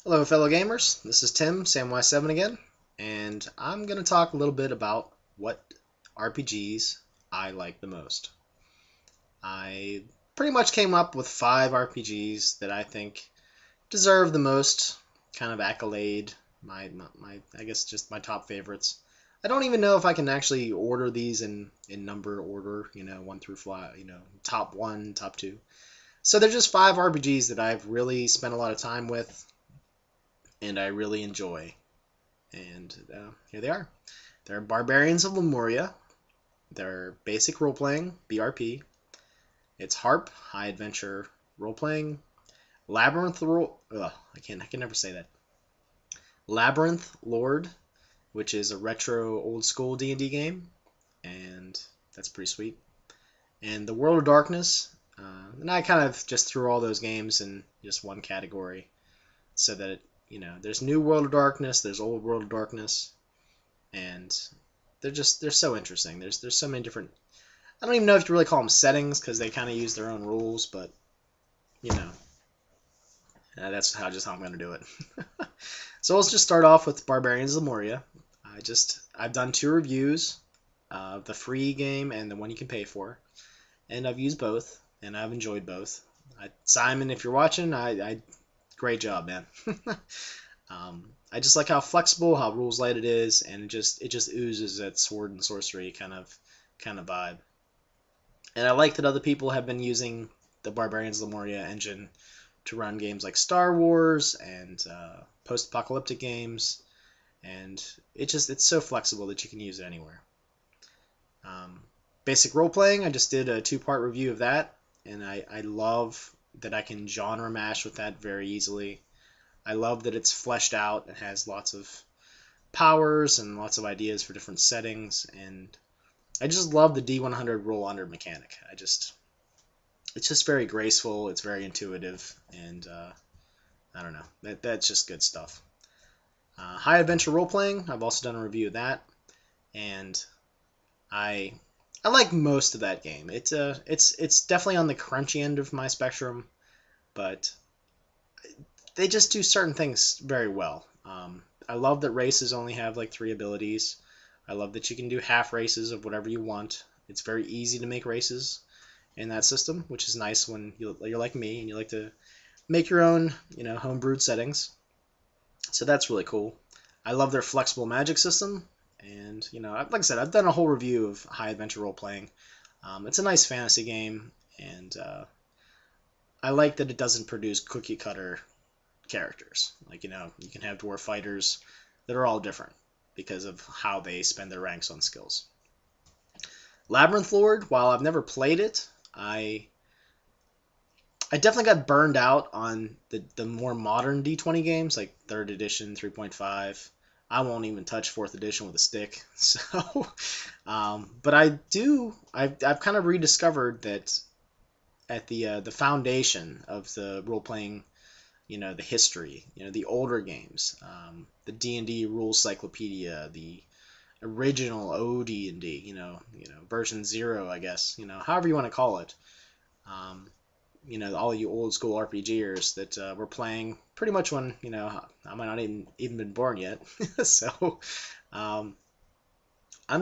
Hello, fellow gamers. This is Tim, SamY7 again, and I'm going to talk a little bit about what RPGs I like the most. I pretty much came up with 5 RPGs that I think deserve the most kind of accolade. I guess just my top favorites. I don't even know if I can actually order these in number order, 1 through 5, top 1, top 2. So they're just 5 RPGs that I've really spent a lot of time with and I really enjoy. And here they are. They're Barbarians of Lemuria. They're Basic Roleplaying, BRP. It's HARP, High Adventure Roleplaying. Labyrinth I can never say that. Labyrinth Lord, which is a retro old school D&D game, and that's pretty sweet. And the World of Darkness. And I kind of just threw all those games in just one category so that there's New World of Darkness, there's Old World of Darkness, and they're so interesting. There's so many different. I don't even know if you really call them settings because they kind of use their own rules, but that's how I'm going to do it. So let's just start off with Barbarians of Lemuria. I've done 2 reviews, the free game and the one you can pay for, and I've used both, and I've enjoyed both. Simon, if you're watching, great job, man. I just like how flexible, how rules light it is, and it just oozes that sword and sorcery kind of vibe. And I like that other people have been using the Barbarians of Lemuria engine to run games like Star Wars and post-apocalyptic games, and it's so flexible that you can use it anywhere. Basic role-playing, I just did a 2-part review of that, and I love that I can genre mash with that very easily. I love that it's fleshed out and has lots of powers and lots of ideas for different settings, and I just love the D100 roll under mechanic. It's just very graceful, it's very intuitive, and I don't know, that's just good stuff. High Adventure Role Playing, I've also done a review of that, and I like most of that game. It's definitely on the crunchy end of my spectrum, but they just do certain things very well. I love that races only have like 3 abilities. I love that you can do half races of whatever you want. It's very easy to make races in that system, which is nice when you're like me and you like to make your own, homebrewed settings. So that's really cool. I love their flexible magic system, and like I said, I've done a whole review of High Adventure Role Playing. It's a nice fantasy game, and I like that it doesn't produce cookie cutter characters. Like, you can have dwarf fighters that are all different because of how they spend their ranks on skills. Labyrinth Lord, while I've never played it, I definitely got burned out on the more modern D20 games, like 3rd edition, 3.5. I won't even touch 4th edition with a stick. So, but I've kind of rediscovered that at the foundation of the role-playing, the history, the older games, the D&D Rules Cyclopedia, the original OD&D, version 0, I guess, however you want to call it. All you old school RPGers that were playing pretty much when, I might not even been born yet. So, I'm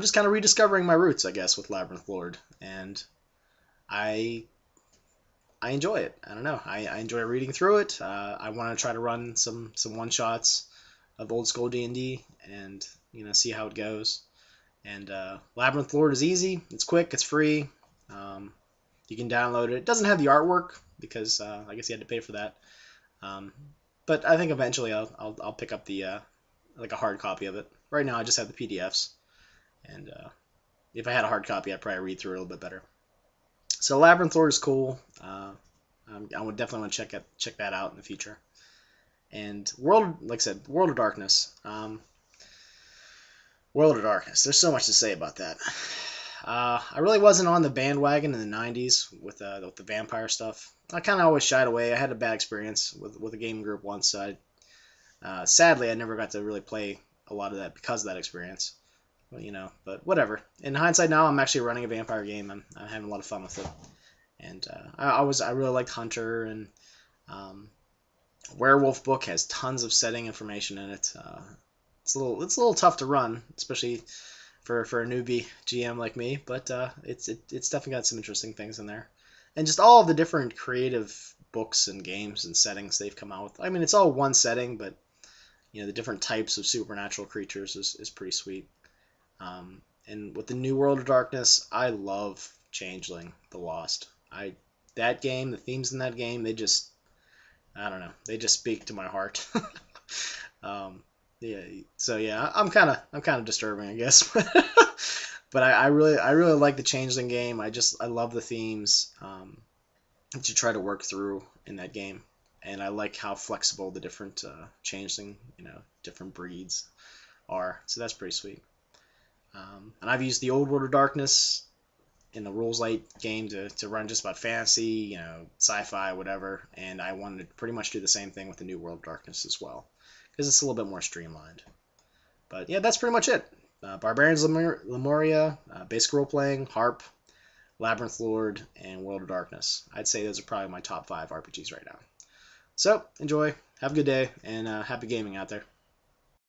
just kind of rediscovering my roots, I guess, with Labyrinth Lord, and I enjoy it. I don't know. I enjoy reading through it. I want to try to run some one shots of old school D&D and see how it goes. And Labyrinth Lord is easy. It's quick. It's free. You can download it. It doesn't have the artwork because I guess you had to pay for that. But I think eventually I'll pick up the like a hard copy of it. Right now I just have the PDFs, and if I had a hard copy I'd probably read through it a little bit better. So Labyrinth Lord is cool. I would definitely want to check that out in the future. And like I said, World of Darkness. World of Darkness. There's so much to say about that. I really wasn't on the bandwagon in the 90s with the vampire stuff. I kind of always shied away. I had a bad experience with a game group once. So sadly, I never got to really play a lot of that because of that experience. Well, but whatever. In hindsight now, I'm actually running a vampire game. I'm having a lot of fun with it. And I really liked Hunter, and Werewolf book has tons of setting information in it. It's a little tough to run, especially for a newbie GM like me, but it's definitely got some interesting things in there, and just all of the different creative books and games and settings they've come out with. I mean, it's all one setting, but the different types of supernatural creatures is pretty sweet. And with the new World of Darkness, I love Changeling, The Lost. That game, the themes in that game, I don't know, they just speak to my heart. Yeah, so yeah, I'm kind of disturbing, I guess, but I really like the Changeling game. I love the themes that you try to work through in that game, and I like how flexible the different Changeling, different breeds are. So that's pretty sweet. And I've used the old World of Darkness in the rules light game to run just about fantasy, sci-fi, whatever, and I wanted to pretty much do the same thing with the new World of Darkness as well, because it's a little bit more streamlined. But yeah, that's pretty much it. Barbarians of Lemuria, Basic Roleplaying, HARP, Labyrinth Lord, and World of Darkness. I'd say those are probably my top 5 RPGs right now. So, enjoy, have a good day, and happy gaming out there.